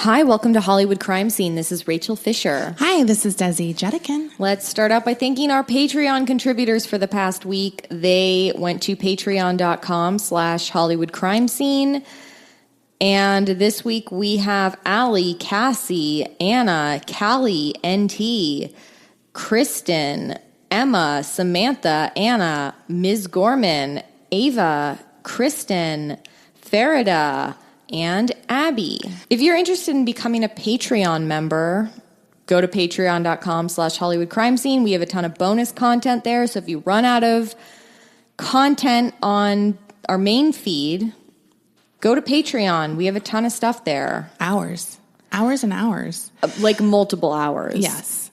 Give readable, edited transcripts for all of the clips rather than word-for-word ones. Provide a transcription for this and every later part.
Hi, welcome to Hollywood Crime Scene. This is Rachel Fisher. Hi, this is Desi Jedeikin. Let's start out by thanking our Patreon contributors for the past week. They went to patreon.com/Hollywood Crime Scene. And this week we have Allie, Cassie, Anna, Callie, NT, Kristen, Emma, Samantha, Anna, Ms. Gorman, Ava, Kristen, Farida, and Abby. If you're interested in becoming a Patreon member, go to patreon.com/Hollywood Crime Scene. We have a ton of bonus content there. So if you run out of content on our main feed, go to Patreon. We have a ton of stuff there. Hours and hours. Like multiple hours. Yes.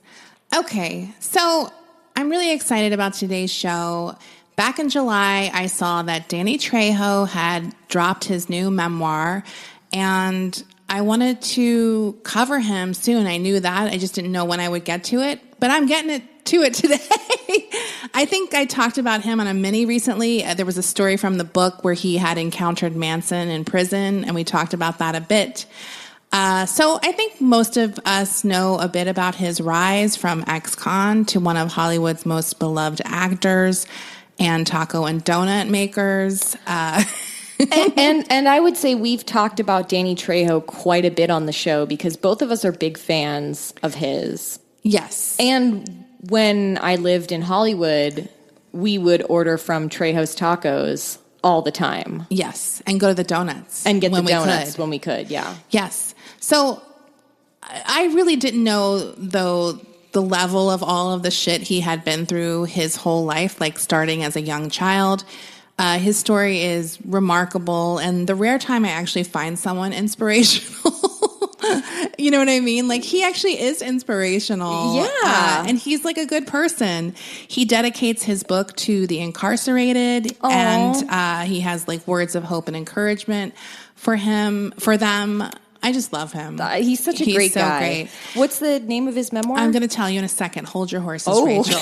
Okay, so I'm really excited about today's show. Back in July, I saw that Danny Trejo had dropped his new memoir, and I wanted to cover him soon. I knew that. I just didn't know when I would get to it, but I'm getting to it today. I think I talked about him on a mini recently. There was a story from the book where he had encountered Manson in prison, and we talked about that a bit. So I think most of us know a bit about his rise from ex-con to one of Hollywood's most beloved actors and taco and donut makers. And I would say we've talked about Danny Trejo quite a bit on the show because both of us are big fans of his. Yes. And when I lived in Hollywood, we would order from Trejo's Tacos all the time. Yes. And go to the donuts. And get the donuts when we could, yeah. Yes. So I really didn't know, though, the level of all of the shit he had been through his whole life, like starting as a young child. His story is remarkable, and the rare time I actually find someone inspirational, you know what I mean? Like, he actually is inspirational. Yeah. And he's like a good person. He dedicates his book to the incarcerated. Aww. And he has like words of hope and encouragement for them. I just love him. He's such a great guy. Great. What's the name of his memoir? I'm going to tell you in a second. Hold your horses, Rachel.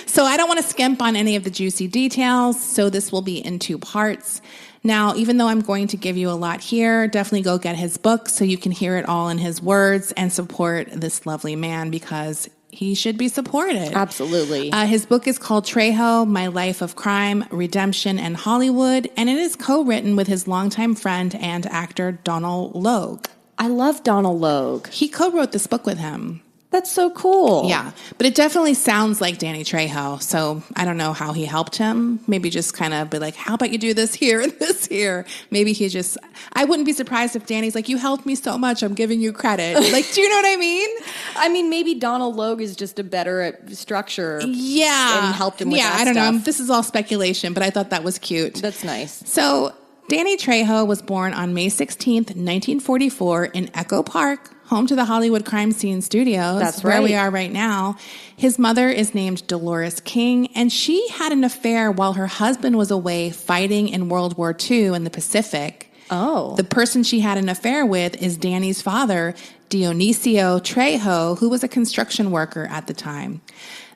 So I don't want to skimp on any of the juicy details, so this will be in 2 parts. Now, even though I'm going to give you a lot here, definitely go get his book so you can hear it all in his words and support this lovely man because he should be supported. Absolutely. His book is called Trejo, My Life of Crime, Redemption, and Hollywood, and it is co-written with his longtime friend and actor Donald Logue. I love Donald Logue. He co-wrote this book with him. That's so cool. Yeah, but it definitely sounds like Danny Trejo, so I don't know how he helped him. Maybe just kind of be like, how about you do this here and this here? Maybe he just, I wouldn't be surprised if Danny's like, you helped me so much, I'm giving you credit. Like, do you know what I mean? I mean, maybe Donald Logue is just a better at structure. Yeah. And helped him with that I don't stuff. know. This is all speculation, but I thought that was cute. That's nice. So, Danny Trejo was born on May 16th, 1944 in Echo Park, home to the Hollywood Crime Scene Studios. That's right. Where we are right now. His mother is named Dolores King, and she had an affair while her husband was away fighting in World War II in the Pacific. Oh. The person she had an affair with is Danny's father, Dionisio Trejo, who was a construction worker at the time.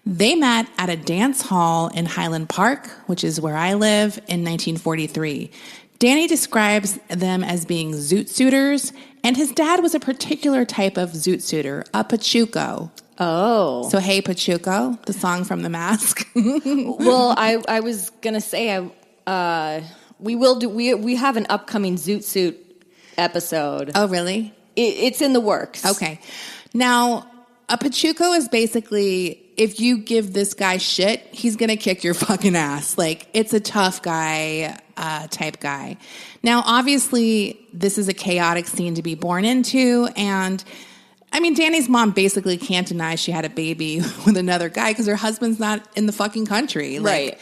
They met at a dance hall in Highland Park, which is where I live, in 1943. Danny describes them as being zoot suiters, and his dad was a particular type of zoot suitor, a pachuco. Oh. So, hey, Pachuco, the song from The Mask. Well, I was going to say, we have an upcoming Zoot Suit episode. Oh, really? It's in the works. Okay. Now, a Pachuco is basically, if you give this guy shit, he's going to kick your fucking ass. Like, it's a tough guy type guy. Now, obviously, this is a chaotic scene to be born into, and I mean, Danny's mom basically can't deny she had a baby with another guy because her husband's not in the fucking country. Right.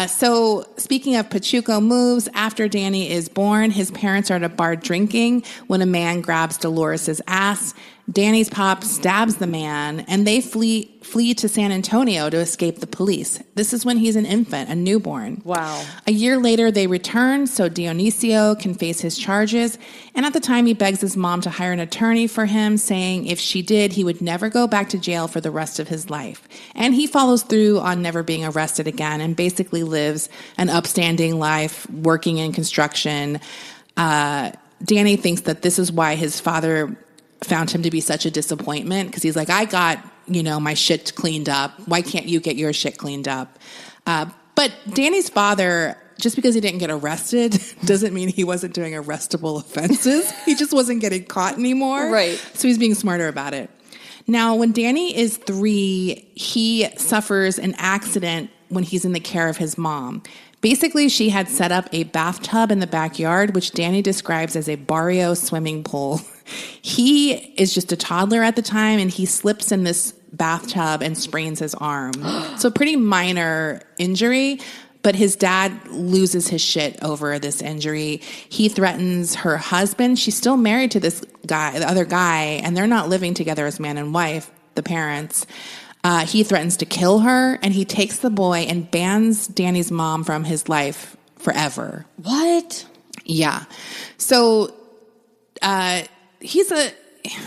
So speaking of Pachuco moves, after Danny is born, his parents are at a bar drinking when a man grabs Dolores's ass. Danny's pop stabs the man, and they flee to San Antonio to escape the police. This is when he's an infant, a newborn. Wow. A year later, they return so Dionisio can face his charges, and at the time, he begs his mom to hire an attorney for him, saying if she did, he would never go back to jail for the rest of his life. And he follows through on never being arrested again and basically lives an upstanding life, working in construction, Danny thinks that this is why his father found him to be such a disappointment, because he's like, I got, my shit cleaned up. Why can't you get your shit cleaned up? But Danny's father, just because he didn't get arrested doesn't mean he wasn't doing arrestable offenses. He just wasn't getting caught anymore. Right. So he's being smarter about it. Now, when Danny is 3, he suffers an accident when he's in the care of his mom. Basically, she had set up a bathtub in the backyard, which Danny describes as a barrio swimming pool. He is just a toddler at the time, and he slips in this bathtub and sprains his arm. So pretty minor injury, but his dad loses his shit over this injury. He threatens her husband. She's still married to this guy, the other guy, and they're not living together as man and wife, the parents. He threatens to kill her, and he takes the boy and bans Danny's mom from his life forever. What? Yeah. So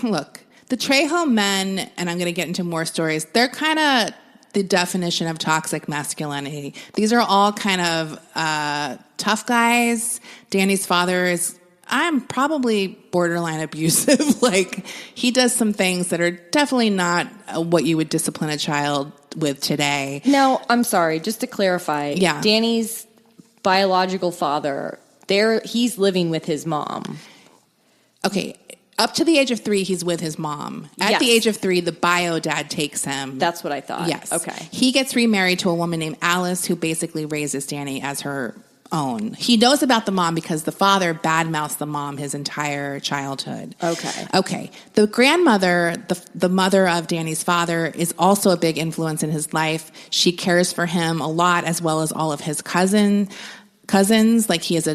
look, the Trejo men, and I'm going to get into more stories, they're kind of the definition of toxic masculinity. These are all kind of tough guys. Danny's father is, I'm probably borderline abusive. Like, he does some things that are definitely not what you would discipline a child with today. No, I'm sorry. Just to clarify, yeah. Danny's biological father, he's living with his mom. Okay. Up to the age of 3, he's with his mom. At the age of 3, the bio dad takes him. That's what I thought. Yes. Okay. He gets remarried to a woman named Alice, who basically raises Danny as her own. He knows about the mom because the father badmouths the mom his entire childhood. Okay. The grandmother, the mother of Danny's father, is also a big influence in his life. She cares for him a lot, as well as all of his cousins. Like he has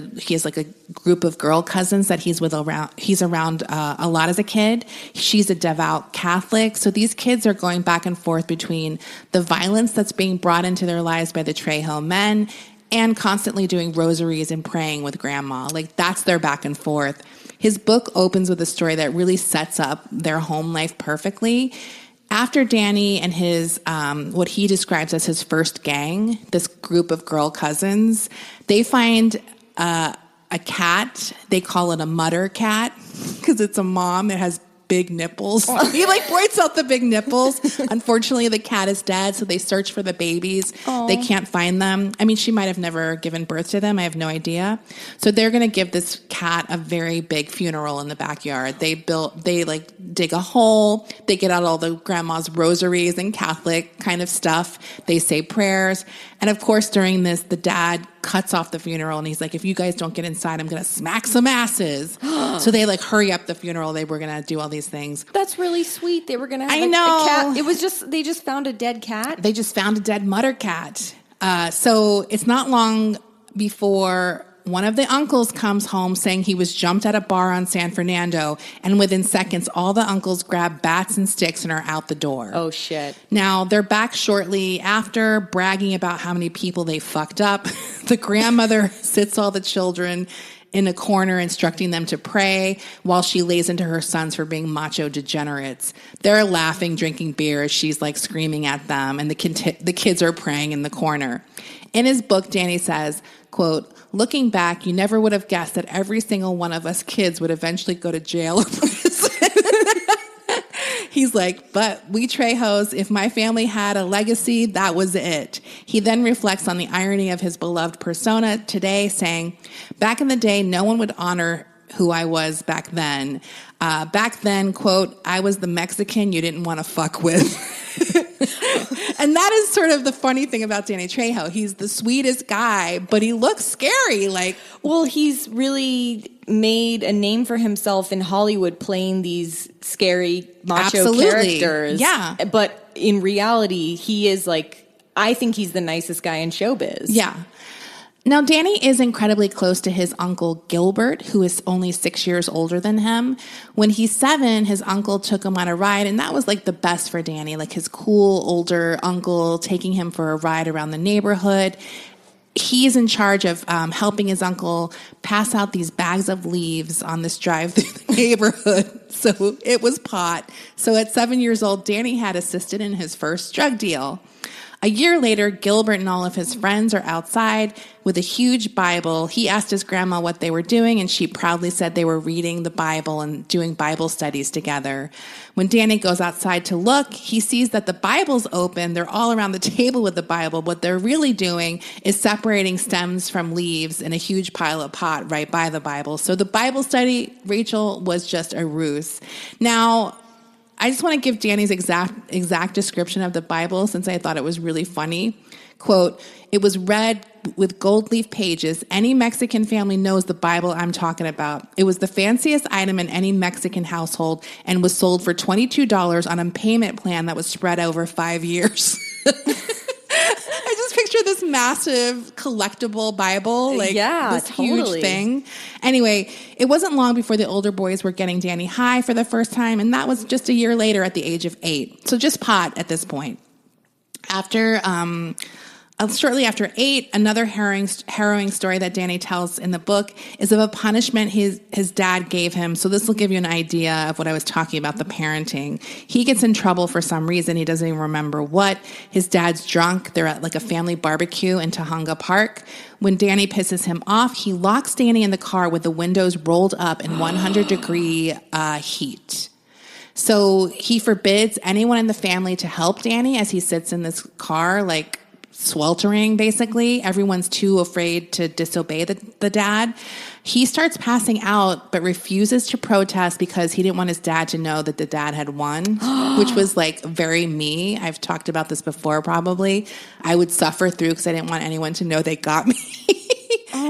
like a group of girl cousins that he's around a lot as a kid. She's a devout Catholic. So these kids are going back and forth between the violence that's being brought into their lives by the Trejo men and constantly doing rosaries and praying with grandma. Like, that's their back and forth. His book opens with a story that really sets up their home life perfectly. After Danny and his, what he describes as his first gang, this group of girl cousins, they find a cat. They call it a mutter cat because it's a mom that has big nipples. He points out the big nipples. Unfortunately, the cat is dead, so they search for the babies. Aww. They can't find them. I mean, she might have never given birth to them. I have no idea. So they're going to give this cat a very big funeral in the backyard. They dig a hole. They get out all the grandma's rosaries and Catholic kind of stuff. They say prayers. And of course, during this, the dad cuts off the funeral, and he's like, if you guys don't get inside, I'm going to smack some asses. So they hurry up the funeral. They were going to do all these things. That's really sweet. They were going to have a cat. It was they just found a dead cat? They just found a dead mutter cat. So it's not long before one of the uncles comes home saying he was jumped at a bar on San Fernando, and within seconds, all the uncles grab bats and sticks and are out the door. Oh, shit. Now, they're back shortly after, bragging about how many people they fucked up. The grandmother sits all the children in a corner, instructing them to pray, while she lays into her sons for being macho degenerates. They're laughing, drinking beer as she's screaming at them, and the kids are praying in the corner. In his book, Danny says, quote, looking back, you never would have guessed that every single one of us kids would eventually go to jail or prison. He's like, but we Trejos, if my family had a legacy, that was it. He then reflects on the irony of his beloved persona today, saying, back in the day, no one would honor who I was back then. Back then, quote, I was the Mexican you didn't want to fuck with. And that is sort of the funny thing about Danny Trejo. He's the sweetest guy, but he looks scary. Well, he's really made a name for himself in Hollywood playing these scary macho characters. Yeah. But in reality, he is I think he's the nicest guy in showbiz. Yeah. Now, Danny is incredibly close to his uncle Gilbert, who is only 6 years older than him. When he's 7, his uncle took him on a ride, and that was the best for Danny, his cool older uncle taking him for a ride around the neighborhood. He's in charge of helping his uncle pass out these bags of leaves on this drive through the neighborhood. So it was pot. So at 7 years old, Danny had assisted in his first drug deal. A year later, Gilbert and all of his friends are outside with a huge Bible. He asked his grandma what they were doing, and she proudly said they were reading the Bible and doing Bible studies together. When Danny goes outside to look, he sees that the Bible's open. They're all around the table with the Bible. What they're really doing is separating stems from leaves in a huge pile of pot right by the Bible. So the Bible study, Rachel, was just a ruse. Now, I just want to give Danny's exact description of the Bible since I thought it was really funny. Quote, "It was read with gold leaf pages. Any Mexican family knows the Bible I'm talking about. It was the fanciest item in any Mexican household and was sold for $22 on a payment plan that was spread over 5 years." I just picture this massive collectible Bible, like this huge thing. Anyway, it wasn't long before the older boys were getting Danny high for the first time, and that was just a year later at the age of 8. So just pot at this point. Shortly after 8, another harrowing story that Danny tells in the book is of a punishment his dad gave him. So this will give you an idea of what I was talking about, the parenting. He gets in trouble for some reason. He doesn't even remember what. His dad's drunk. They're at like a family barbecue in Tahunga Park. When Danny pisses him off, he locks Danny in the car with the windows rolled up in 100-degree heat. So he forbids anyone in the family to help Danny as he sits in this car, like sweltering, basically. Everyone's too afraid to disobey the dad. He starts passing out, but refuses to protest because he didn't want his dad to know that the dad had won, which was like very me. I've talked about this before, probably. I would suffer through because I didn't want anyone to know they got me.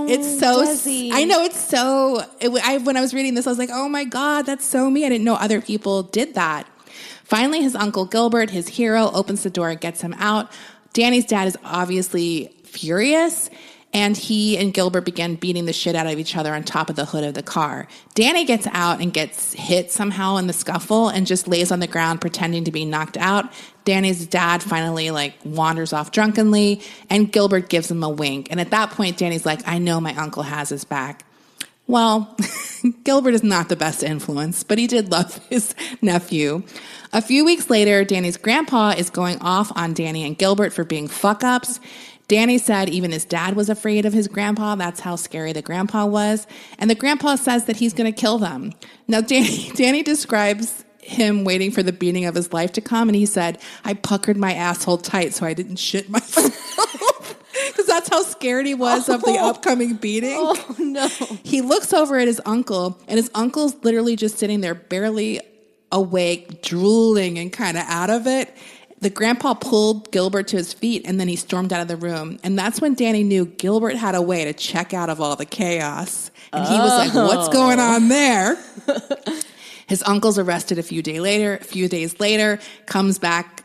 It's so, Desi. I know it's so, when I was reading this, I was like, oh my God, that's so me. I didn't know other people did that. Finally, his uncle Gilbert, his hero, opens the door and gets him out. Danny's dad is obviously furious, and he and Gilbert begin beating the shit out of each other on top of the hood of the car. Danny gets out and gets hit somehow in the scuffle and just lays on the ground pretending to be knocked out. Danny's dad finally wanders off drunkenly, and Gilbert gives him a wink. And at that point, Danny's like, I know my uncle has his back. Well, Gilbert is not the best influence, but he did love his nephew. A few weeks later, Danny's grandpa is going off on Danny and Gilbert for being fuck-ups. Danny said even his dad was afraid of his grandpa. That's how scary the grandpa was. And the grandpa says that he's going to kill them. Now, Danny describes him waiting for the beating of his life to come, and he said, I puckered my asshole tight so I didn't shit myself. Because that's how scared he was of the upcoming beating. Oh, no. He looks over at his uncle, and his uncle's literally just sitting there barely awake, drooling and kind of out of it. The grandpa pulled Gilbert to his feet, and then he stormed out of the room. And that's when Danny knew Gilbert had a way to check out of all the chaos. And he was like, what's going on there? His uncle's arrested a few days later, comes back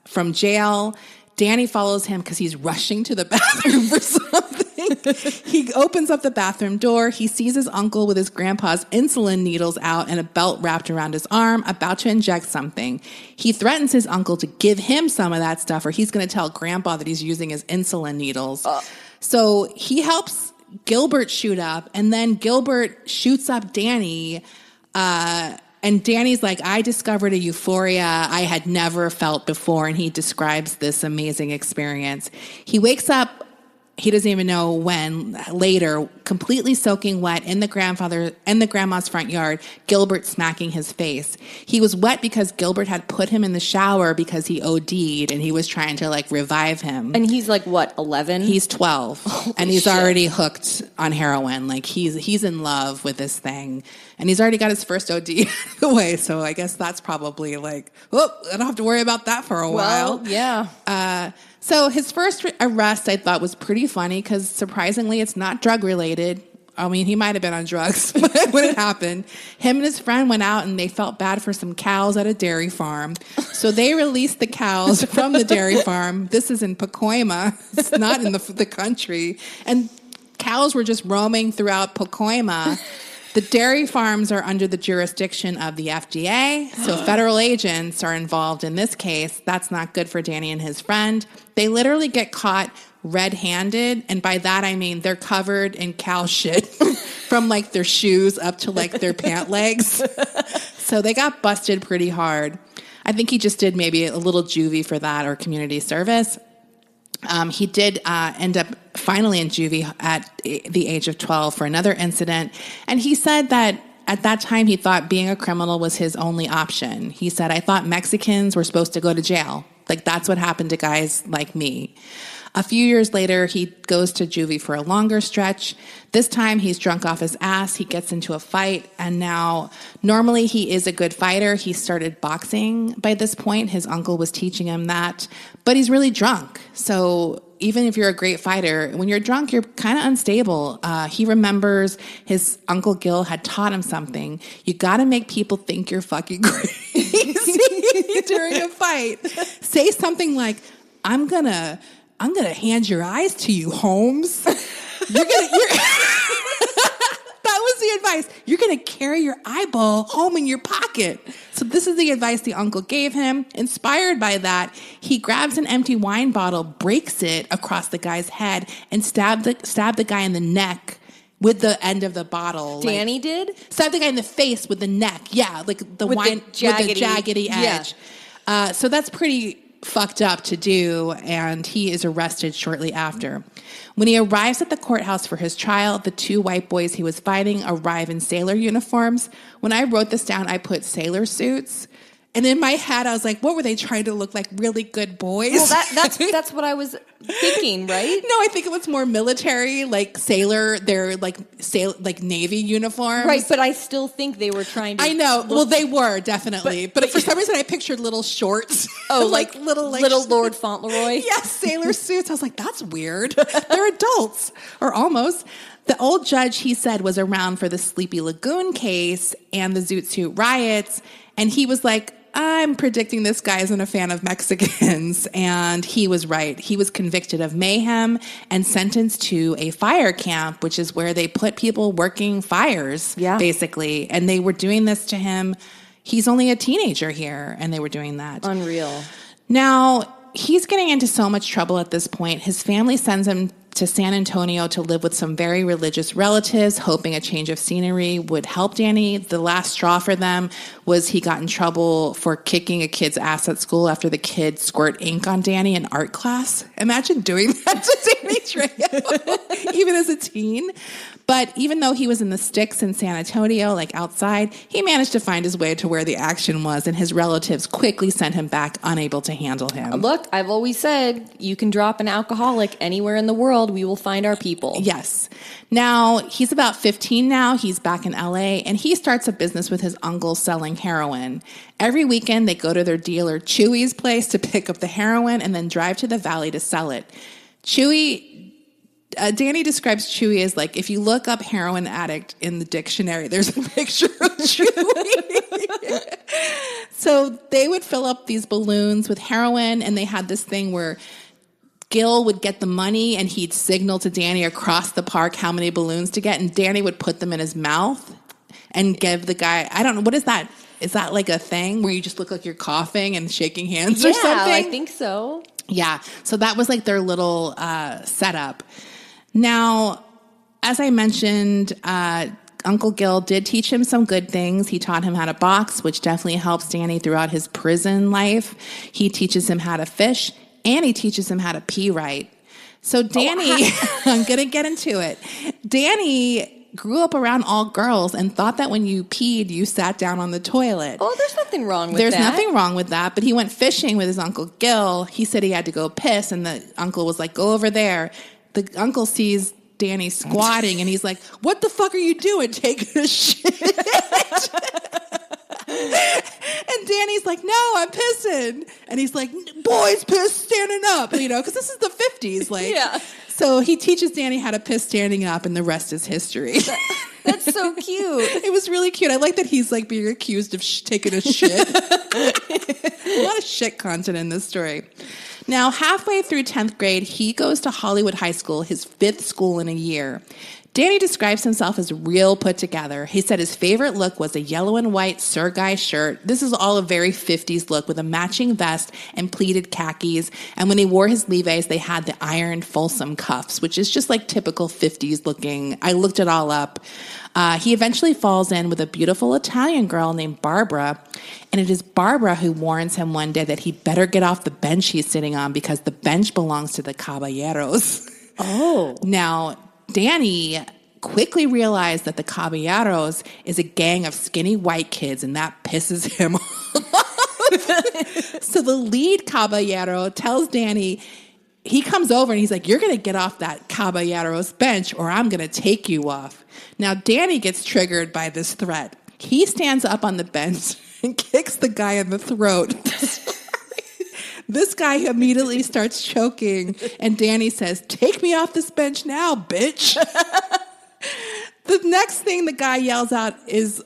from jail. Danny follows him because he's rushing to the bathroom for something. He opens up the bathroom door. He sees his uncle with his grandpa's insulin needles out and a belt wrapped around his arm, about to inject something. He threatens his uncle to give him some of that stuff, or he's going to tell grandpa that he's using his insulin needles. So he helps Gilbert shoot up, and then Gilbert shoots up Danny, and Danny's like, I discovered a euphoria I had never felt before, and he describes this amazing experience. He wakes up, he doesn't even know when, later, completely soaking wet in the grandma's front yard, Gilbert smacking his face. He was wet because Gilbert had put him in the shower because he OD'd, and he was trying to revive him. And he's what, 11? He's 12, and he's already hooked on heroin. He's in love with this thing, and he's already got his first OD out of the way. So I guess that's probably I don't have to worry about that for a while. Yeah. So his first arrest, I thought, was pretty funny because, surprisingly, it's not drug-related. I mean, he might have been on drugs when it happened. Him and his friend went out, and they felt bad for some cows at a dairy farm. So they released the cows from the dairy farm. This is in Pacoima. It's not in the country. And cows were just roaming throughout Pacoima. The dairy farms are under the jurisdiction of the FDA, so federal agents are involved in this case. That's not good for Danny and his friend. They literally get caught red-handed, and by that I mean they're covered in cow shit from their shoes up to their pant legs. So they got busted pretty hard. I think he just did maybe a little juvie for that or community service. He did end up finally in juvie at the age of 12 for another incident. And he said that at that time, he thought being a criminal was his only option. He said, I thought Mexicans were supposed to go to jail. Like, that's what happened to guys like me. A few years later, he goes to juvie for a longer stretch. This time, he's drunk off his ass. He gets into a fight. And now, normally, he is a good fighter. He started boxing by this point. His uncle was teaching him that. But he's really drunk. So even if you're a great fighter, when you're drunk, you're kind of unstable. He remembers his Uncle Gil had taught him something. You got to make people think you're fucking crazy during a fight. Say something like, I'm gonna hand your eyes to you, Holmes. That was the advice. You're going to carry your eyeball home in your pocket. So this is the advice the uncle gave him. Inspired by that, he grabs an empty wine bottle, breaks it across the guy's head, and stabbed the guy in the neck with the end of the bottle. Danny did? Stabbed the guy in the face with the neck. Yeah, like the wine with the jaggedy edge. Yeah. So that's pretty fucked up to do, and he is arrested shortly after. When he arrives at the courthouse for his trial, the two white boys he was fighting arrive in sailor uniforms. When I wrote this down, I put sailor suits. And in my head, I was like, what were they trying to look like? Really good boys? Well, that's what I was thinking, right? No, I think it was more military, like sailor. They're like Navy uniforms. Right, but I still think they were trying to... I know. Well, they were, definitely. But for some reason, I pictured little shorts. Oh, like little Lord Fauntleroy? Yes, sailor suits. I was like, that's weird. They're adults, or almost. The old judge, he said, was around for the Sleepy Lagoon case and the Zoot Suit riots. And he was like, I'm predicting this guy isn't a fan of Mexicans. And he was right. He was convicted of mayhem and sentenced to a fire camp, which is where they put people working fires, basically. And they were doing this to him. He's only a teenager here, and they were doing that. Unreal. Now, he's getting into so much trouble at this point. His family sends him to San Antonio to live with some very religious relatives, hoping a change of scenery would help Danny. The last straw for them was he got in trouble for kicking a kid's ass at school after the kid squirt ink on Danny in art class. Imagine doing that to Danny Trejo, even as a teen. But even though he was in the sticks in San Antonio, like outside, he managed to find his way to where the action was, and his relatives quickly sent him back, unable to handle him. Look, I've always said, you can drop an alcoholic anywhere in the world, we will find our people. Yes. Now, he's about 15 now. He's back in LA, and he starts a business with his uncle selling heroin. Every weekend, they go to their dealer Chewy's place to pick up the heroin and then drive to the valley to sell it. Danny describes Chewy as like, if you look up heroin addict in the dictionary, there's a picture of Chewy. So they would fill up these balloons with heroin, and they had this thing where Gil would get the money and he'd signal to Danny across the park how many balloons to get, and Danny would put them in his mouth and give the guy, I don't know, what is that? Is that like a thing where you just look like you're coughing and shaking hands or something? Yeah, I think so. Yeah, so that was like their little setup. Now, as I mentioned, Uncle Gil did teach him some good things. He taught him how to box, which definitely helps Danny throughout his prison life. He teaches him how to fish, and he teaches him how to pee right. So Danny, I'm going to get into it. Danny grew up around all girls and thought that when you peed, you sat down on the toilet. Oh, there's nothing wrong with that. There's nothing wrong with that, but he went fishing with his Uncle Gil. He said he had to go piss, and the uncle was like, go over there. The uncle sees Danny squatting, and he's like, what the fuck are you doing? Taking a shit? And Danny's like, no, I'm pissing. And he's like, boys piss standing up, because this is the 50s. Like, yeah. So he teaches Danny how to piss standing up, and the rest is history. That's so cute. It was really cute. I like that he's like being accused of taking a shit. A lot of shit content in this story. Now, halfway through 10th grade, he goes to Hollywood High School, his 5th school in a year. Danny describes himself as real put together. He said his favorite look was a yellow and white Sir Guy shirt. This is all a very 50s look with a matching vest and pleated khakis. And when he wore his Levi's, they had the ironed Folsom cuffs, which is just like typical 50s looking. I looked it all up. He eventually falls in with a beautiful Italian girl named Barbara, and it is Barbara who warns him one day that he better get off the bench he's sitting on because the bench belongs to the caballeros. Oh. Now, Danny quickly realized that the caballeros is a gang of skinny white kids, and that pisses him off. So the lead caballero tells Danny, he comes over and he's like, you're going to get off that caballero's bench or I'm going to take you off. Now, Danny gets triggered by this threat. He stands up on the bench and kicks the guy in the throat. This guy immediately starts choking, and Danny says, take me off this bench now, bitch. The next thing the guy yells out is,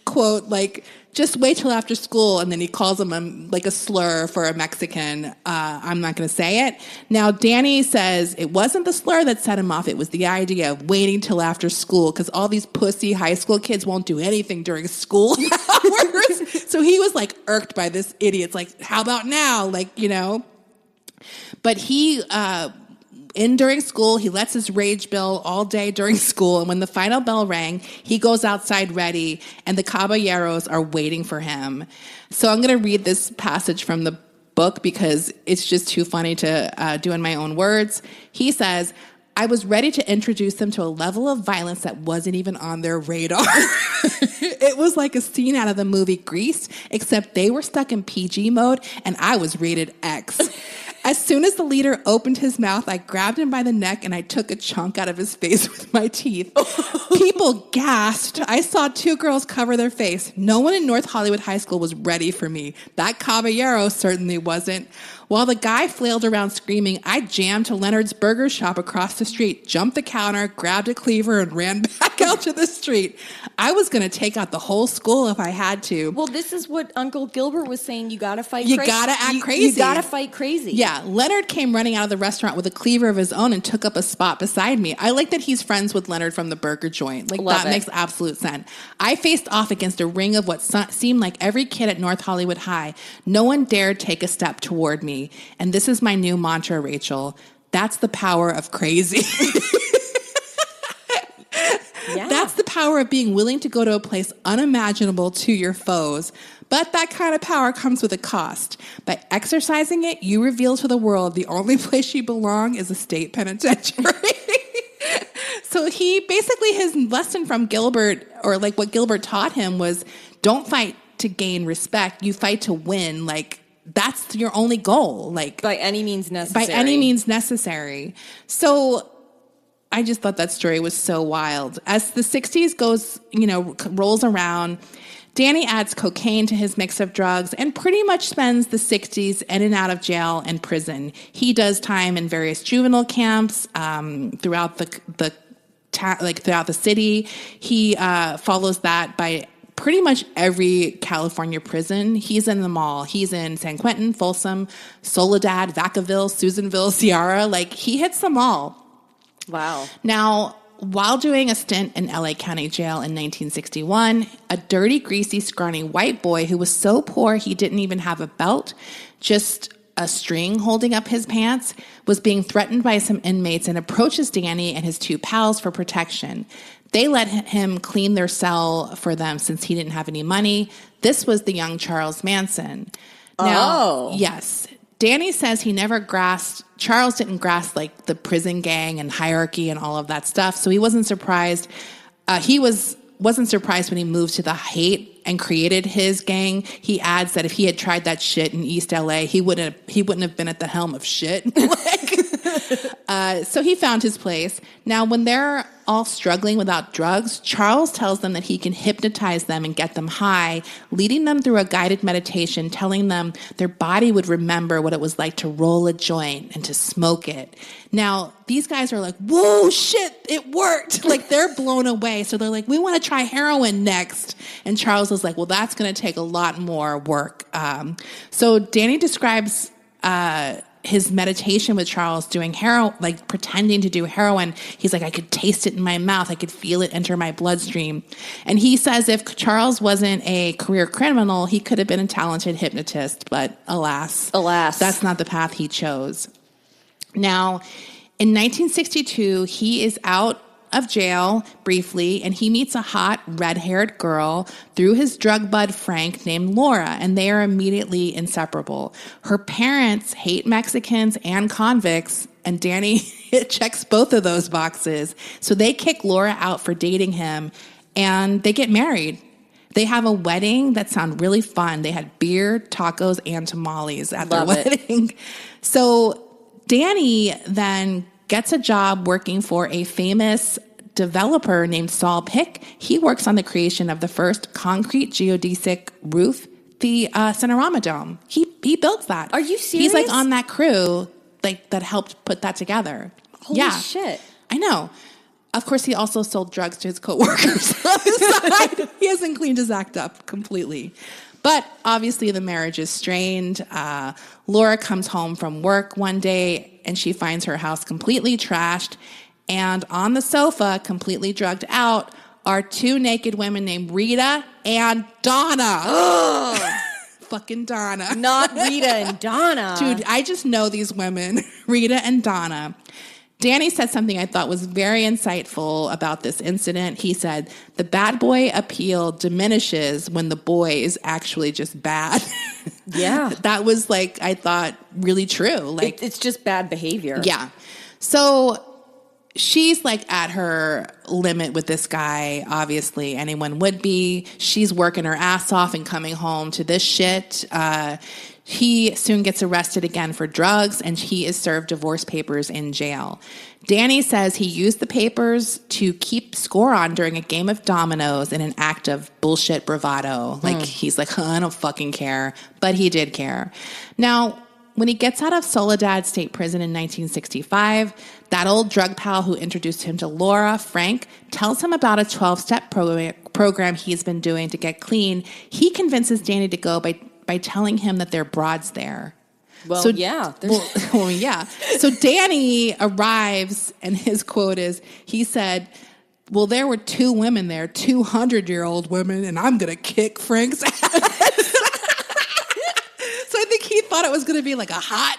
quote, like, just wait till after school, and then he calls him like a slur for a Mexican. I'm not going to say it. Now, Danny says it wasn't the slur that set him off. It was the idea of waiting till after school because all these pussy high school kids won't do anything during school hours. So he was like irked by this idiot. It's like, how about now? Like, you know. But he... during school, he lets his rage build all day during school, and when the final bell rang, he goes outside ready, and the caballeros are waiting for him. So I'm going to read this passage from the book because it's just too funny to do in my own words. He says, I was ready to introduce them to a level of violence that wasn't even on their radar. It was like a scene out of the movie Grease, except they were stuck in PG mode, and I was rated X. As soon as the leader opened his mouth, I grabbed him by the neck and I took a chunk out of his face with my teeth. People gasped. I saw two girls cover their face. No one in North Hollywood High School was ready for me. That caballero certainly wasn't. While the guy flailed around screaming, I jammed to Leonard's Burger Shop across the street, jumped the counter, grabbed a cleaver, and ran back out to the street. I was going to take out the whole school if I had to. Well, this is what Uncle Gilbert was saying. You got to fight crazy. You got to act crazy. You got to fight crazy. Yeah. Leonard came running out of the restaurant with a cleaver of his own and took up a spot beside me. I like that he's friends with Leonard from the burger joint. Like, that makes absolute sense. I faced off against a ring of what seemed like every kid at North Hollywood High. No one dared take a step toward me. And this is my new mantra, Rachel. That's the power of crazy. Yeah. That's the power of being willing to go to a place unimaginable to your foes. But that kind of power comes with a cost. By exercising it, you reveal to the world the only place you belong is a state penitentiary. So his lesson from Gilbert, or like what Gilbert taught him, was don't fight to gain respect. You fight to win. Like, that's your only goal. Like, by any means necessary. By any means necessary. So I just thought that story was so wild. As the 60s rolls around, Danny adds cocaine to his mix of drugs and pretty much spends the 60s in and out of jail and prison. He does time in various juvenile camps throughout the city. He follows that by pretty much every California prison. He's in them all. He's in San Quentin, Folsom, Soledad, Vacaville, Susanville, Sierra. Like, he hits them all. Wow. Now, while doing a stint in LA County Jail in 1961, a dirty, greasy, scrawny white boy who was so poor he didn't even have a belt, just a string holding up his pants, was being threatened by some inmates and approaches Danny and his two pals for protection. They let him clean their cell for them since he didn't have any money. This was the young Charles Manson. Now, yes, Danny says Charles didn't grasp like the prison gang and hierarchy and all of that stuff. So he wasn't surprised. Wasn't surprised when he moved to the Haight and created his gang. He adds that if he had tried that shit in East LA, he wouldn't have been at the helm of shit. So he found his place. Now, when they're all struggling without drugs, Charles tells them that he can hypnotize them and get them high, leading them through a guided meditation, telling them their body would remember what it was like to roll a joint and to smoke it. Now, these guys are like, whoa, shit, it worked. Like, they're blown away. So they're like, we want to try heroin next. And Charles is like, well, that's going to take a lot more work. So Danny describes his meditation with Charles doing heroin, like pretending to do heroin. He's like, I could taste it in my mouth. I could feel it enter my bloodstream. And he says if Charles wasn't a career criminal, he could have been a talented hypnotist. But alas, that's not the path he chose. Now, in 1962, he is out of jail briefly, and he meets a hot red-haired girl through his drug bud Frank named Laura, and they are immediately inseparable. Her parents hate Mexicans and convicts, and Danny checks both of those boxes. So they kick Laura out for dating him, and they get married. They have a wedding that sounded really fun. They had beer, tacos, and tamales at their wedding. So Danny then gets a job working for a famous developer named Saul Pick. He works on the creation of the first concrete geodesic roof, the Cinerama Dome. He built that. Are you serious? He's like on that crew that helped put that together. Holy shit. I know. Of course, he also sold drugs to his coworkers on the side. He hasn't cleaned his act up completely. But obviously the marriage is strained. Laura comes home from work one day and she finds her house completely trashed. And on the sofa, completely drugged out, are two naked women named Rita and Donna. Fucking Donna. Not Rita and Donna. Dude, I just know these women, Rita and Donna. Danny said something I thought was very insightful about this incident. He said, the bad boy appeal diminishes when the boy is actually just bad. Yeah. That was like, I thought, really true. Like it's just bad behavior. Yeah. So she's like at her limit with this guy. Obviously, anyone would be. She's working her ass off and coming home to this shit. He soon gets arrested again for drugs, and he is served divorce papers in jail. Danny says he used the papers to keep score on during a game of dominoes in an act of bullshit bravado. Like, he's like, I don't fucking care. But he did care. Now, when he gets out of Soledad State Prison in 1965, that old drug pal who introduced him to Laura, Frank, tells him about a 12-step program he's been doing to get clean. He convinces Danny to go by telling him that there are broads there. Well, so, yeah. Yeah. So Danny arrives, and his quote is, he said, well, there were two women there, 200-year-old women, and I'm going to kick Frank's ass. So I think he thought it was going to be like a hot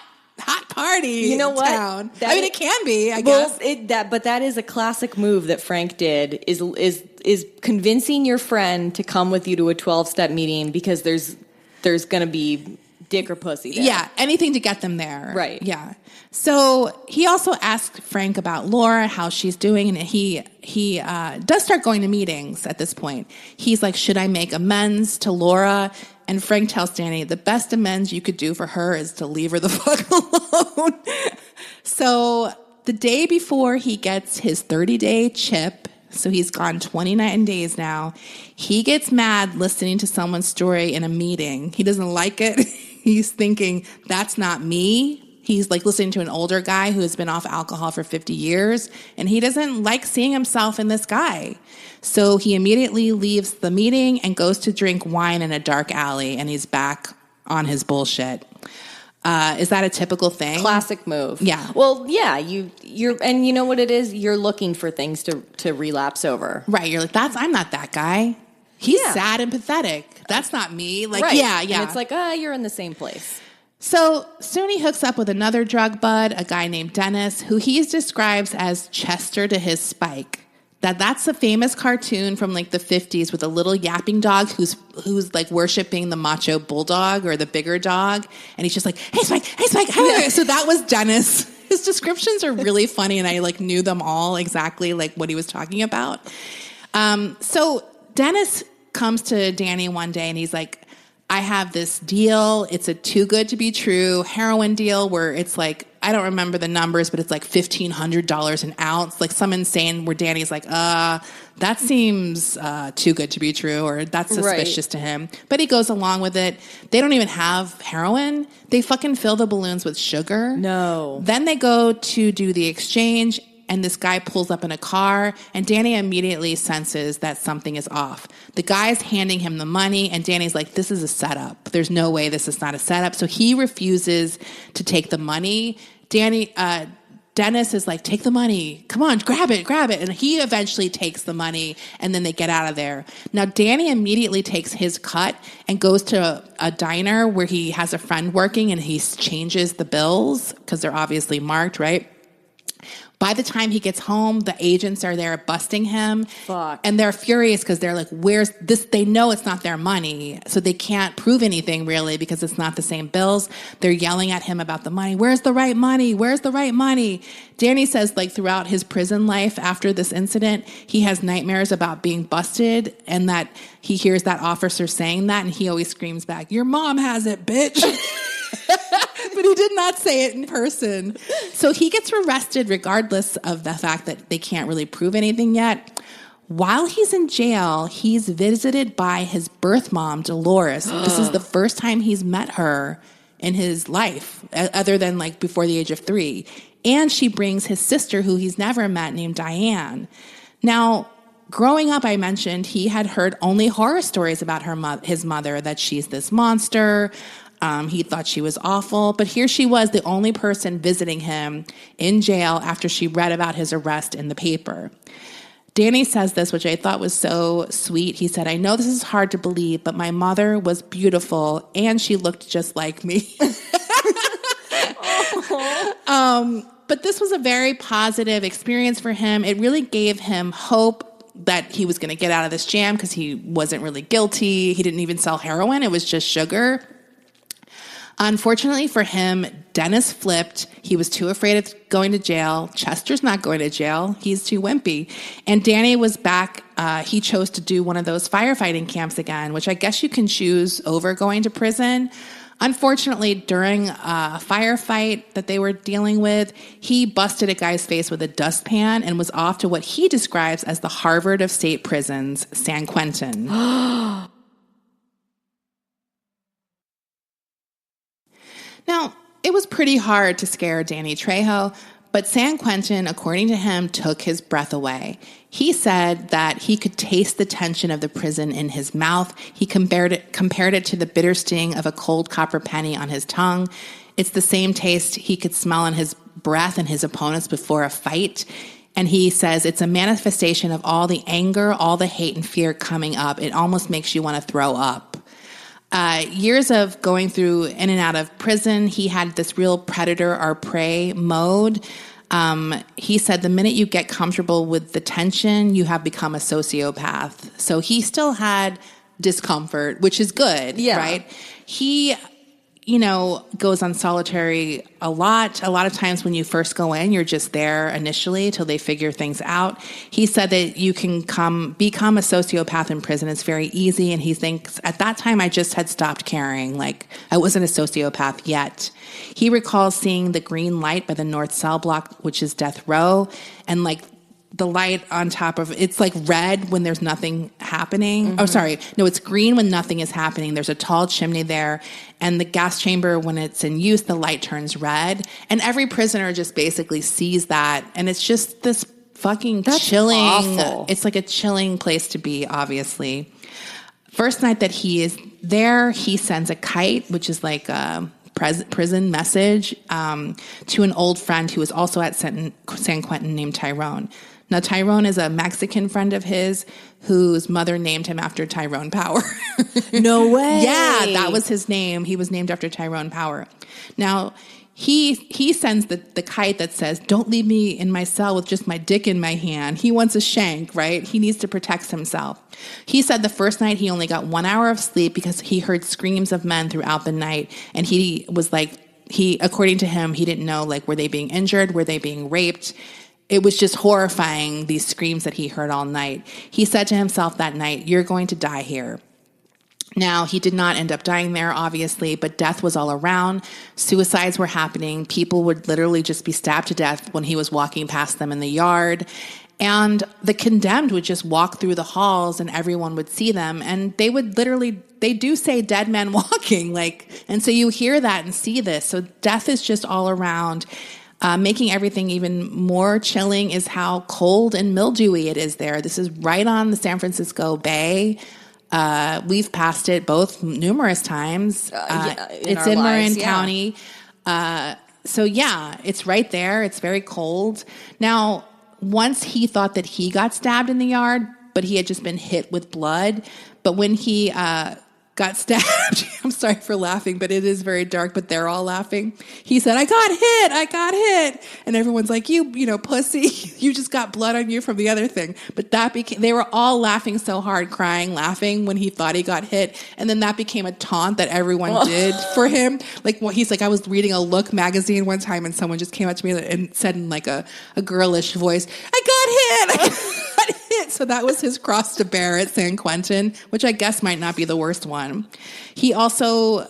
party. You know what? Town. I mean, it can be, I guess. But that is a classic move that Frank did, is convincing your friend to come with you to a 12-step meeting because there's going to be dick or pussy there. Yeah, anything to get them there. Right. Yeah. So he also asked Frank about Laura, how she's doing, and he does start going to meetings at this point. He's like, should I make amends to Laura? And Frank tells Danny, the best amends you could do for her is to leave her the fuck alone. So the day before he gets his 30-day chip, so he's gone 29 days now, he gets mad listening to someone's story in a meeting. He doesn't like it. He's thinking, that's not me. He's like listening to an older guy who has been off alcohol for 50 years, and he doesn't like seeing himself in this guy. So he immediately leaves the meeting and goes to drink wine in a dark alley, and he's back on his bullshit. Is that a typical thing? Classic move. Yeah. Well, yeah, you're and you know what it is? You're looking for things to relapse over. Right. You're like, I'm not that guy. He's sad and pathetic. That's not me. Like, right. Yeah. And it's like, you're in the same place. So soon he hooks up with another drug bud, a guy named Dennis, who he describes as Chester to his Spike. That's a famous cartoon from like the 50s with a little yapping dog who's like worshiping the macho bulldog or the bigger dog. And he's just like, hey, Spike, hey, Spike. Hey. So that was Dennis. His descriptions are really funny, and I like knew them all exactly like what he was talking about. So Dennis comes to Danny one day and he's like, I have this deal. It's a too good to be true heroin deal where it's like, I don't remember the numbers, but it's like $1,500 an ounce, like some insane where Danny's like, that seems too good to be true, or that's suspicious to him. But he goes along with it. They don't even have heroin. They fucking fill the balloons with sugar. No. Then they go to do the exchange, and this guy pulls up in a car, and Danny immediately senses that something is off. The guy's handing him the money, and Danny's like, this is a setup. There's no way this is not a setup. So he refuses to take the money. Dennis is like, take the money. Come on, grab it. And he eventually takes the money, and then they get out of there. Now, Danny immediately takes his cut and goes to a diner where he has a friend working, and he changes the bills because they're obviously marked, right? By the time he gets home, the agents are there busting him. Fuck. And they're furious because they're like, where's this? They know it's not their money. So they can't prove anything really because it's not the same bills. They're yelling at him about the money. Where's the right money? Where's the right money? Danny says like throughout his prison life after this incident, he has nightmares about being busted and that he hears that officer saying that and he always screams back, your mom has it, bitch. But he did not say it in person. So he gets arrested regardless of the fact that they can't really prove anything yet. While he's in jail, he's visited by his birth mom, Dolores. This is the first time he's met her in his life, other than like before the age of 3. And she brings his sister, who he's never met, named Diane. Now, growing up, I mentioned he had heard only horror stories about his mother, that she's this monster. He thought she was awful, but here she was, the only person visiting him in jail after she read about his arrest in the paper. Danny says this, which I thought was so sweet. He said, I know this is hard to believe, but my mother was beautiful and she looked just like me. But this was a very positive experience for him. It really gave him hope that he was going to get out of this jam because he wasn't really guilty. He didn't even sell heroin. It was just sugar. Unfortunately for him, Dennis flipped. He was too afraid of going to jail. Chester's not going to jail. He's too wimpy. And Danny was back. He chose to do one of those firefighting camps again, which I guess you can choose over going to prison. Unfortunately, during a firefight that they were dealing with, he busted a guy's face with a dustpan and was off to what he describes as the Harvard of state prisons, San Quentin. Now, it was pretty hard to scare Danny Trejo, but San Quentin, according to him, took his breath away. He said that he could taste the tension of the prison in his mouth. He compared it to the bitter sting of a cold copper penny on his tongue. It's the same taste he could smell in his breath and his opponents before a fight. And he says it's a manifestation of all the anger, all the hate and fear coming up. It almost makes you want to throw up. Years of going through in and out of prison, he had this real predator or prey mode. He said the minute you get comfortable with the tension, you have become a sociopath. So he still had discomfort, which is good, right? He, goes on solitary a lot. A lot of times when you first go in, you're just there initially till they figure things out. He said that you can become a sociopath in prison. It's very easy. And he thinks at that time, I just had stopped caring. Like I wasn't a sociopath yet. He recalls seeing the green light by the North Cell Block, which is death row. And like the light on top of it's like red when there's nothing happening. Mm-hmm. Oh, sorry. No, it's green when nothing is happening. There's a tall chimney there. And the gas chamber, when it's in use, the light turns red. And every prisoner just basically sees that. And it's just this fucking chilling. Awful. It's like a chilling place to be, obviously. First night that he is there, he sends a kite, which is like a prison message, to an old friend who was also at San Quentin named Tyrone. Now, Tyrone is a Mexican friend of his whose mother named him after Tyrone Power. No way. Yeah, that was his name. He was named after Tyrone Power. Now, he sends the kite that says, don't leave me in my cell with just my dick in my hand. He wants a shank, right? He needs to protect himself. He said the first night he only got 1 hour of sleep because he heard screams of men throughout the night. And he was like, according to him, he didn't know, like, were they being injured? Were they being raped? It was just horrifying, these screams that he heard all night. He said to himself that night, you're going to die here. Now, he did not end up dying there, obviously, but death was all around. Suicides were happening. People would literally just be stabbed to death when he was walking past them in the yard. And the condemned would just walk through the halls and everyone would see them. And they would literally, they do say dead men walking, and so you hear that and see this. So death is just all around. Making everything even more chilling is how cold and mildewy it is there. This is right on the San Francisco Bay. We've passed it both numerous times. It's in Marin County. So yeah, it's right there. It's very cold. Now, once he thought that he got stabbed in the yard, but he had just been hit with blood. But when he got stabbed. I'm sorry for laughing, but it is very dark, but they're all laughing. He said, I got hit. And everyone's like, you know, pussy, you just got blood on you from the other thing. But they were all laughing so hard, crying, laughing when he thought he got hit. And then that became a taunt that everyone did for him. Like, well, he's like, I was reading a Look magazine one time and someone just came up to me and said in like a girlish voice, I got hit. So that was his cross to bear at San Quentin, which I guess might not be the worst one. He also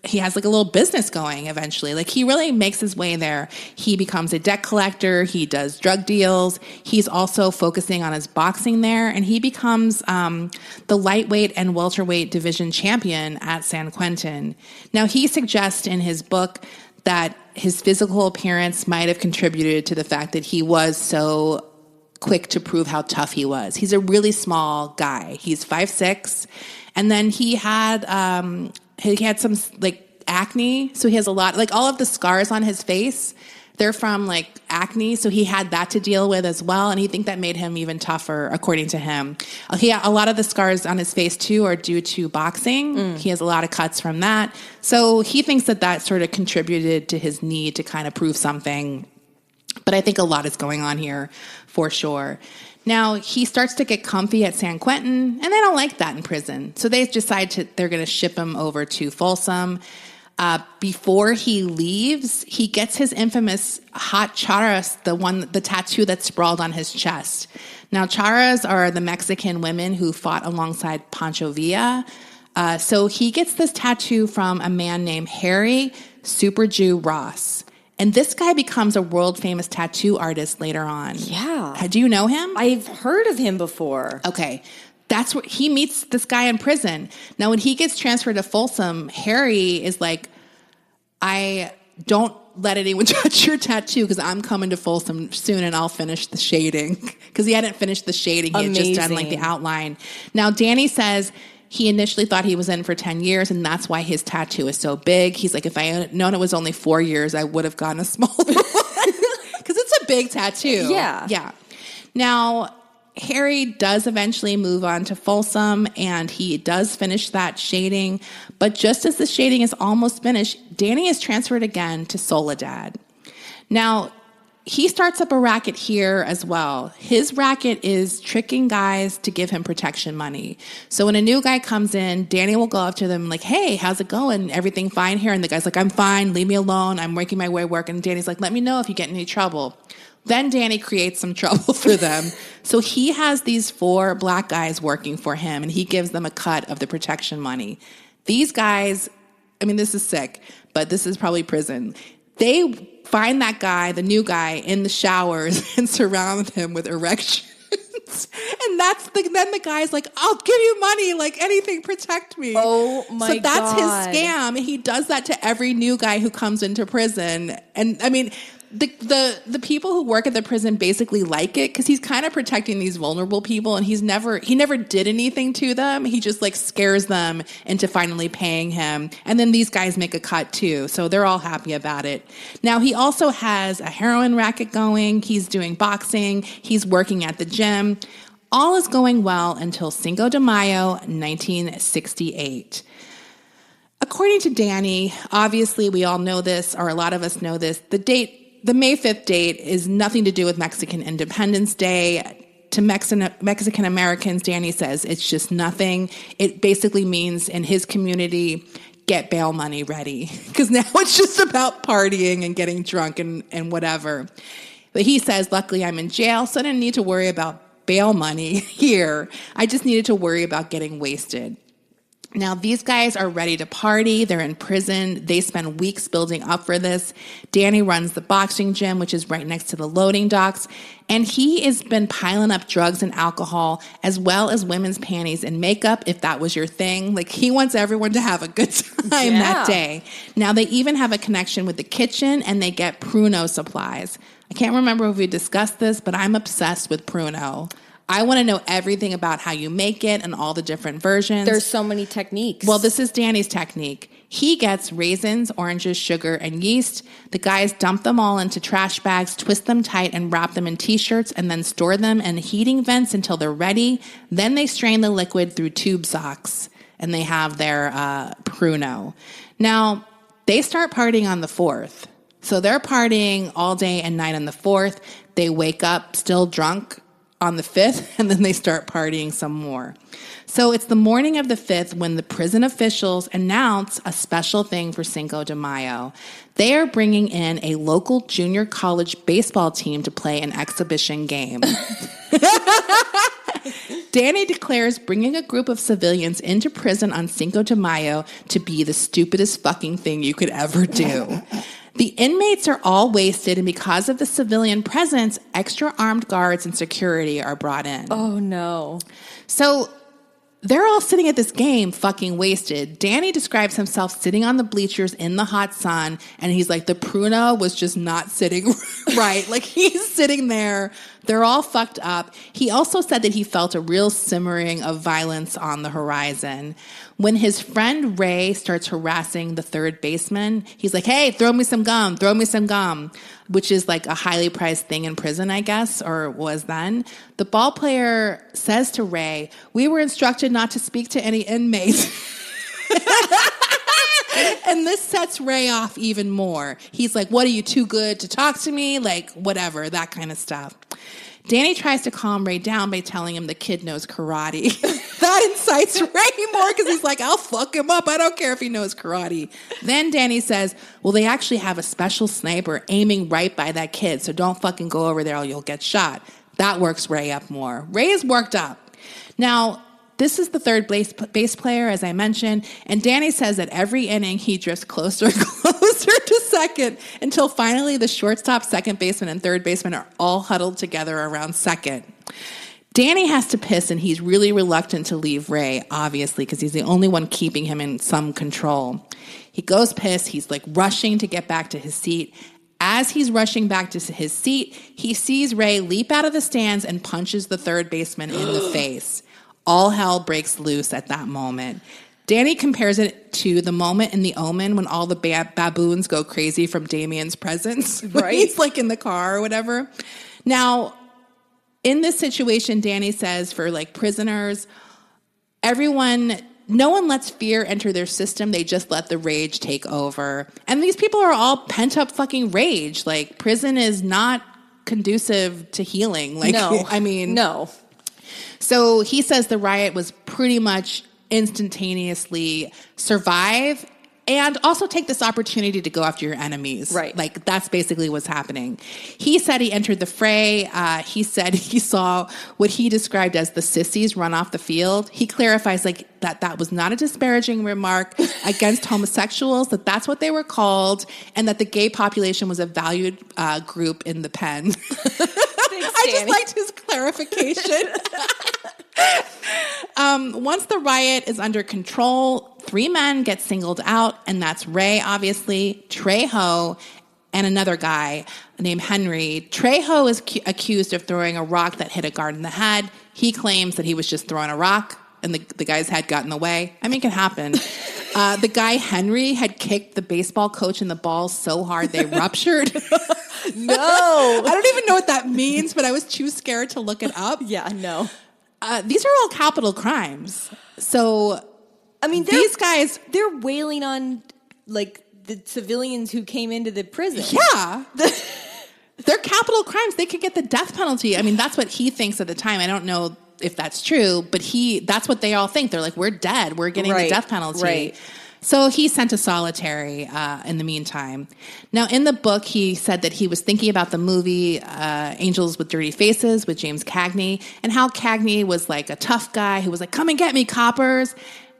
he has like a little business going eventually. Like he really makes his way there. He becomes a debt collector. He does drug deals. He's also focusing on his boxing there. And he becomes the lightweight and welterweight division champion at San Quentin. Now he suggests in his book that his physical appearance might have contributed to the fact that he was so quick to prove how tough he was. He's a really small guy. He's 5'6", and then he had some like acne, so he has a lot, like all of the scars on his face, they're from like acne, so he had that to deal with as well, and he think that made him even tougher, according to him. A lot of the scars on his face too are due to boxing. He has a lot of cuts from that, so he thinks that sort of contributed to his need to kind of prove something. But I think a lot is going on here for sure. Now, he starts to get comfy at San Quentin, and they don't like that in prison. So they decide they're going to ship him over to Folsom. Before he leaves, he gets his infamous hot charas, the tattoo that's sprawled on his chest. Now, charas are the Mexican women who fought alongside Pancho Villa. So he gets this tattoo from a man named Harry Super Jew Ross. And this guy becomes a world-famous tattoo artist later on. Yeah. Do you know him? I've heard of him before. Okay. That's where he meets this guy in prison. Now, when he gets transferred to Folsom, Harry is like, I don't let anyone touch your tattoo because I'm coming to Folsom soon and I'll finish the shading. Because he hadn't finished the shading. He had just done like the outline. Now, Danny says he initially thought he was in for 10 years, and that's why his tattoo is so big. He's like, if I had known it was only 4 years, I would have gotten a smaller one. Because it's a big tattoo. Yeah. Yeah. Now, Harry does eventually move on to Folsom, and he does finish that shading. But just as the shading is almost finished, Danny is transferred again to Soledad. Now, he starts up a racket here as well. His racket is tricking guys to give him protection money. So when a new guy comes in, Danny will go up to them like, hey, how's it going? Everything fine here? And the guy's like, I'm fine. Leave me alone. I'm working my way work. And Danny's like, let me know if you get in any trouble. Then Danny creates some trouble for them. So he has these 4 black guys working for him, and he gives them a cut of the protection money. These guys, I mean, this is sick, but this is probably prison. They find that guy, the new guy, in the showers and surround him with erections. And then the guy's like, I'll give you money, like anything, protect me. Oh my God. So that's his scam. He does that to every new guy who comes into prison. And I mean, the people who work at the prison basically like it because he's kind of protecting these vulnerable people, and he never did anything to them. He just like scares them into finally paying him. And then these guys make a cut too, so they're all happy about it. Now he also has a heroin racket going. He's doing boxing. He's working at the gym. All is going well until Cinco de Mayo, 1968. According to Danny, obviously we all know this, or a lot of us know this, the May 5th date is nothing to do with Mexican Independence Day. To Mexican Americans, Danny says it's just nothing. It basically means in his community, get bail money ready. Because now it's just about partying and getting drunk and whatever. But he says, luckily I'm in jail, so I didn't need to worry about bail money here. I just needed to worry about getting wasted. Now, these guys are ready to party. They're in prison. They spend weeks building up for this. Danny runs the boxing gym, which is right next to the loading docks. And he has been piling up drugs and alcohol, as well as women's panties and makeup, if that was your thing. Like, he wants everyone to have a good time that day. Now, they even have a connection with the kitchen, and they get Pruno supplies. I can't remember if we discussed this, but I'm obsessed with Pruno. I want to know everything about how you make it and all the different versions. There's so many techniques. Well, this is Danny's technique. He gets raisins, oranges, sugar, and yeast. The guys dump them all into trash bags, twist them tight, and wrap them in T-shirts, and then store them in heating vents until they're ready. Then they strain the liquid through tube socks. and they have their Pruno. Now, they start partying on the 4th. So they're partying all day and night on the 4th. They wake up still drunk on the 5th, and then they start partying some more. So it's the morning of the 5th when the prison officials announce a special thing for Cinco de Mayo. They are bringing in a local junior college baseball team to play an exhibition game. Danny declares bringing a group of civilians into prison on Cinco de Mayo to be the stupidest fucking thing you could ever do. The inmates are all wasted, and because of the civilian presence, extra armed guards and security are brought in. Oh, no. So they're all sitting at this game fucking wasted. Danny describes himself sitting on the bleachers in the hot sun, and he's like, the Pruno was just not sitting right. Like, he's sitting there. They're all fucked up. He also said that he felt a real simmering of violence on the horizon. When his friend Ray starts harassing the third baseman, he's like, hey, throw me some gum, which is like a highly prized thing in prison, I guess, or was then. The ball player says to Ray, we were instructed not to speak to any inmates. And this sets Ray off even more. He's like, what, are you too good to talk to me? Like, whatever, that kind of stuff. Danny tries to calm Ray down by telling him the kid knows karate. That incites Ray more because he's like, I'll fuck him up. I don't care if he knows karate. Then Danny says, well, they actually have a special sniper aiming right by that kid, so don't fucking go over there or you'll get shot. That works Ray up more. Ray is worked up. Now, this is the third base player, as I mentioned, and Danny says that every inning he drifts closer and closer to second until finally the shortstop, second baseman, and third baseman are all huddled together around second. Danny has to piss, and he's really reluctant to leave Ray, obviously, because he's the only one keeping him in some control. He goes piss. He's like rushing to get back to his seat. As he's rushing back to his seat, he sees Ray leap out of the stands and punches the third baseman in the face. All hell breaks loose at that moment. Danny compares it to the moment in The Omen when all the baboons go crazy from Damien's presence. Right. He's like in the car or whatever. Now, in this situation, Danny says for like prisoners, no one lets fear enter their system. They just let the rage take over. And these people are all pent up fucking rage. Like, prison is not conducive to healing. Like, no. I mean, no. So he says the riot was pretty much instantaneously survive and also take this opportunity to go after your enemies. Right. Like, that's basically what's happening. He said he entered the fray. He said he saw what he described as the sissies run off the field. He clarifies like that was not a disparaging remark against homosexuals, that's what they were called, and that the gay population was a valued group in the pen. I just liked his clarification. Once the riot is under control, 3 men get singled out, and that's Ray, obviously, Trejo, and another guy named Henry. Trejo is accused of throwing a rock that hit a guard in the head. He claims that he was just throwing a rock, and the guy's head got in the way. I mean, it can happen. The guy, Henry, had kicked the baseball coach in the balls so hard they ruptured. No. I don't even know what that means, but I was too scared to look it up. Yeah, no. These are all capital crimes. So, I mean, these guys... They're wailing on, like, the civilians who came into the prison. Yeah. They're capital crimes. They could get the death penalty. I mean, that's what he thinks at the time. I don't know if that's true, but that's what they all think. They're like, we're dead. We're getting the death penalty. Right. So he sent to solitary in the meantime. Now, in the book, he said that he was thinking about the movie Angels with Dirty Faces with James Cagney, and how Cagney was like a tough guy who was like, come and get me, coppers.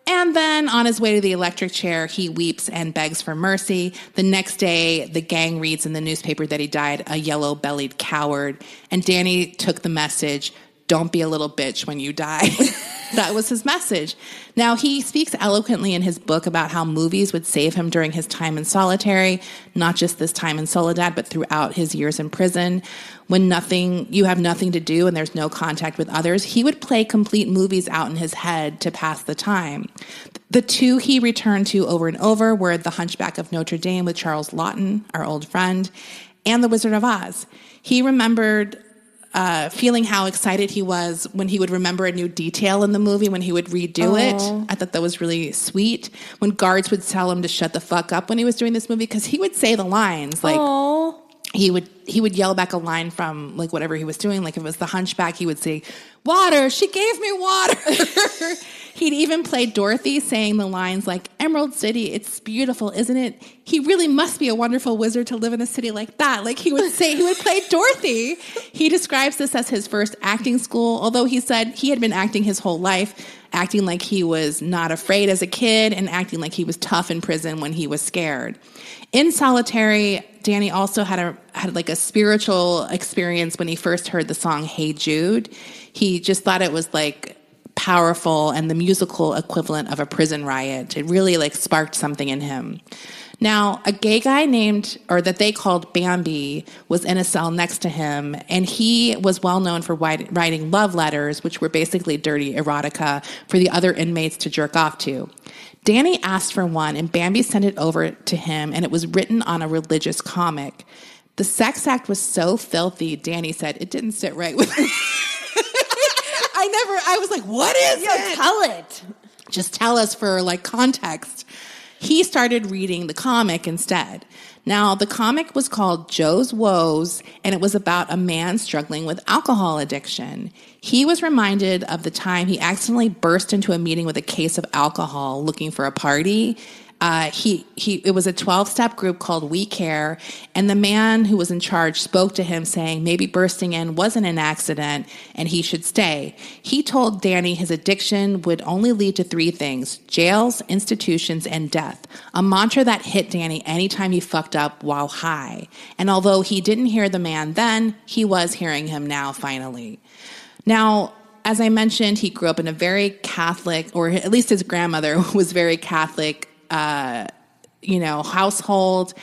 And then on his way to the electric chair, he weeps and begs for mercy. The next day, the gang reads in the newspaper that he died a yellow-bellied coward. And Danny took the message, don't be a little bitch when you die. That was his message. Now, he speaks eloquently in his book about how movies would save him during his time in solitary, not just this time in Soledad, but throughout his years in prison. When you have nothing to do and there's no contact with others, he would play complete movies out in his head to pass the time. The 2 he returned to over and over were The Hunchback of Notre Dame with Charles Laughton, our old friend, and The Wizard of Oz. He remembered feeling how excited he was when he would remember a new detail in the movie, when he would redo it. I thought that was really sweet. When guards would tell him to shut the fuck up when he was doing this movie, because he would say the lines like he would yell back a line from like whatever he was doing. Like if it was The Hunchback, he would say, "Water, she gave me water." He'd even play Dorothy saying the lines like, "Emerald City, it's beautiful, isn't it? He really must be a wonderful wizard to live in a city like that." Like he would play Dorothy. He describes this as his first acting school, although he said he had been acting his whole life, acting like he was not afraid as a kid and acting like he was tough in prison when he was scared. In Solitary, Danny also had like a spiritual experience when he first heard the song "Hey Jude." He just thought it was like powerful and the musical equivalent of a prison riot. It really like sparked something in him. Now, a gay guy that they called Bambi was in a cell next to him, and he was well known for writing love letters, which were basically dirty erotica for the other inmates to jerk off to. Danny asked for one, and Bambi sent it over to him, and it was written on a religious comic. The sex act was so filthy, Danny said, it didn't sit right with me. I was like, what is it? Tell it. Just tell us for like context. He started reading the comic instead. Now, the comic was called Joe's Woes, and it was about a man struggling with alcohol addiction. He was reminded of the time he accidentally burst into a meeting with a case of alcohol looking for a party. It was a 12-step group called We Care, and the man who was in charge spoke to him saying maybe bursting in wasn't an accident and he should stay. He told Danny his addiction would only lead to 3 things: jails, institutions, and death, a mantra that hit Danny anytime he fucked up while high. And although he didn't hear the man then, he was hearing him now finally. Now, as I mentioned, he grew up in a very Catholic, or at least his grandmother was very Catholic, household.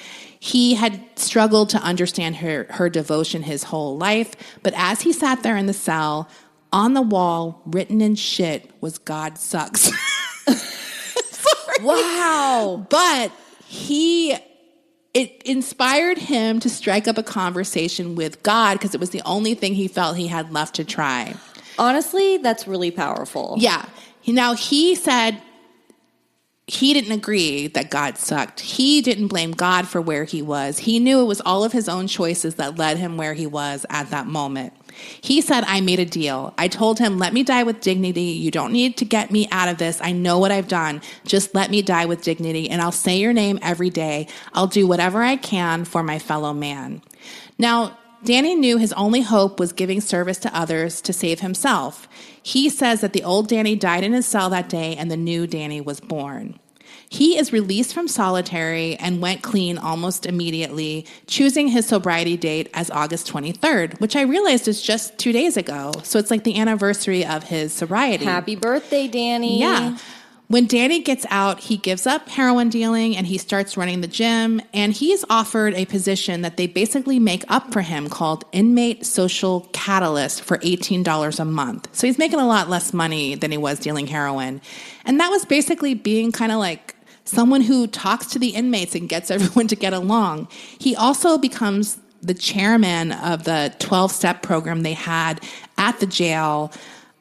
He had struggled to understand her devotion his whole life, but as he sat there in the cell, on the wall, written in shit, was "God sucks." Wow. But it inspired him to strike up a conversation with God because it was the only thing he felt he had left to try. Honestly, that's really powerful. Yeah. Now, he said he didn't agree that God sucked. He didn't blame God for where he was. He knew it was all of his own choices that led him where he was at that moment. He said, "I made a deal. I told him, let me die with dignity. You don't need to get me out of this. I know what I've done. Just let me die with dignity, and I'll say your name every day. I'll do whatever I can for my fellow man." Now, Danny knew his only hope was giving service to others to save himself. He says that the old Danny died in his cell that day and the new Danny was born. He is released from solitary and went clean almost immediately, choosing his sobriety date as August 23rd, which I realized is just 2 days ago. So it's like the anniversary of his sobriety. Happy birthday, Danny. Yeah. When Danny gets out, he gives up heroin dealing and he starts running the gym, and he's offered a position that they basically make up for him called Inmate Social Catalyst for $18 a month. So he's making a lot less money than he was dealing heroin. And that was basically being kind of like someone who talks to the inmates and gets everyone to get along. He also becomes the chairman of the 12-step program they had at the jail.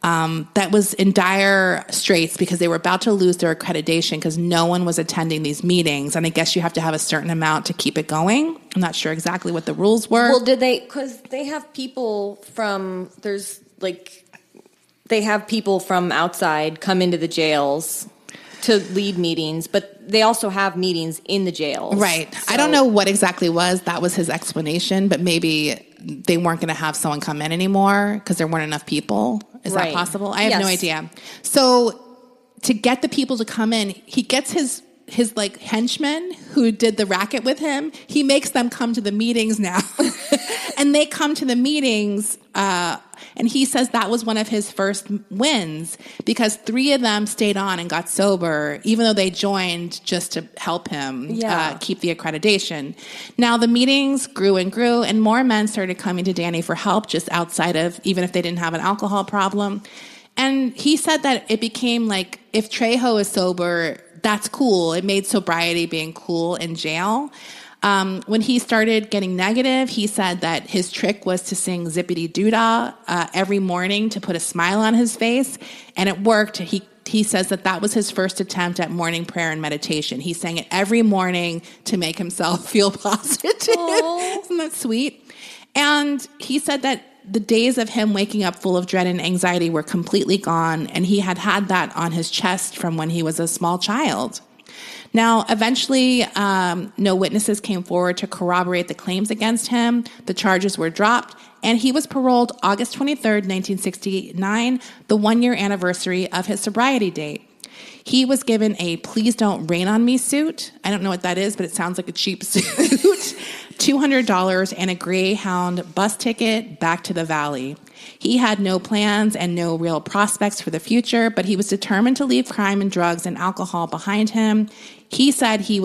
That was in dire straits because they were about to lose their accreditation because no one was attending these meetings. And I guess you have to have a certain amount to keep it going. I'm not sure exactly what the rules were. Well, because they have people from outside come into the jails to lead meetings, but they also have meetings in the jails. Right. So, I don't know what exactly that was his explanation, but maybe they weren't going to have someone come in anymore because there weren't enough people. Is that possible? I have no idea. So to get the people to come in, he gets his like henchmen who did the racket with him. He makes them come to the meetings now. And they come to the meetings, and he says that was one of his first wins because 3 of them stayed on and got sober, even though they joined just to help him keep the accreditation. Now, the meetings grew and grew, and more men started coming to Danny for help just outside of, even if they didn't have an alcohol problem. And he said that it became like, if Trejo is sober, that's cool. It made sobriety being cool in jail. When he started getting negative, he said that his trick was to sing Zippity Doodah every morning to put a smile on his face, and it worked. He says that was his first attempt at morning prayer and meditation. He sang it every morning to make himself feel positive. Isn't that sweet? And he said that the days of him waking up full of dread and anxiety were completely gone, and he had that on his chest from when he was a small child. Now, eventually, no witnesses came forward to corroborate the claims against him. The charges were dropped, and he was paroled August 23rd, 1969, the one-year anniversary of his sobriety date. He was given a Please Don't Rain on Me suit. I don't know what that is, but it sounds like a cheap suit. $200 and a Greyhound bus ticket back to the Valley. He had no plans and no real prospects for the future, but he was determined to leave crime and drugs and alcohol behind him. He said he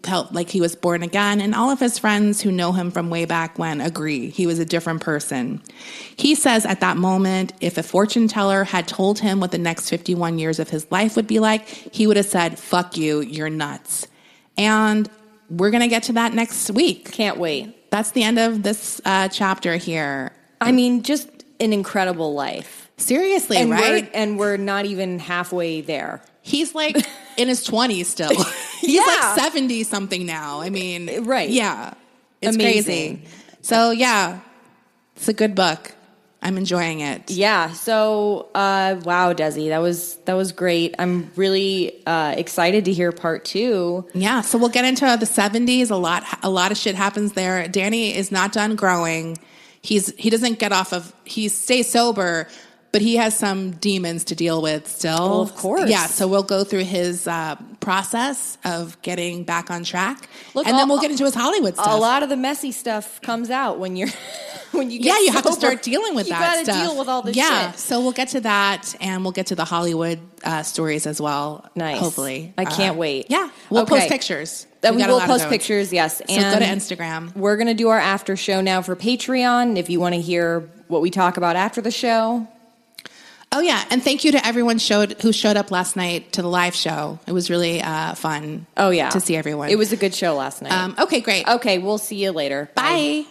felt like he was born again, and all of his friends who know him from way back when agree he was a different person. He says at that moment, if a fortune teller had told him what the next 51 years of his life would be like, he would have said, "Fuck you, you're nuts." And we're going to get to that next week. Can't wait. That's the end of this chapter here. I mean, just an incredible life. Seriously, and right? We're not even halfway there. He's like in his 20s still. He's like 70-something now. I mean, right. Yeah. It's amazing. Crazy. So, yeah, it's a good book. I'm enjoying it. Yeah. So, wow, Desi, that was great. I'm really excited to hear part 2. Yeah. So we'll get into the 70s. A lot of shit happens there. Danny is not done growing. He doesn't get off of. He stays sober, but he has some demons to deal with still. Well, of course. Yeah. So we'll go through his process of getting back on track, then we'll get into his Hollywood stuff. A lot of the messy stuff comes out when you get you have to sober. start dealing with that stuff. You got to deal with all this shit. So we'll get to that, and we'll get to the Hollywood stories as well. Nice. Hopefully. I can't wait. Yeah. We'll post pictures. We will post pictures, yes. So and go to Instagram. We're going to do our after show now for Patreon if you want to hear what we talk about after the show. Oh, yeah. And thank you to everyone who showed up last night to the live show. It was really fun. Oh, yeah. To see everyone. It was a good show last night. Okay, great. Okay, we'll see you later. Bye.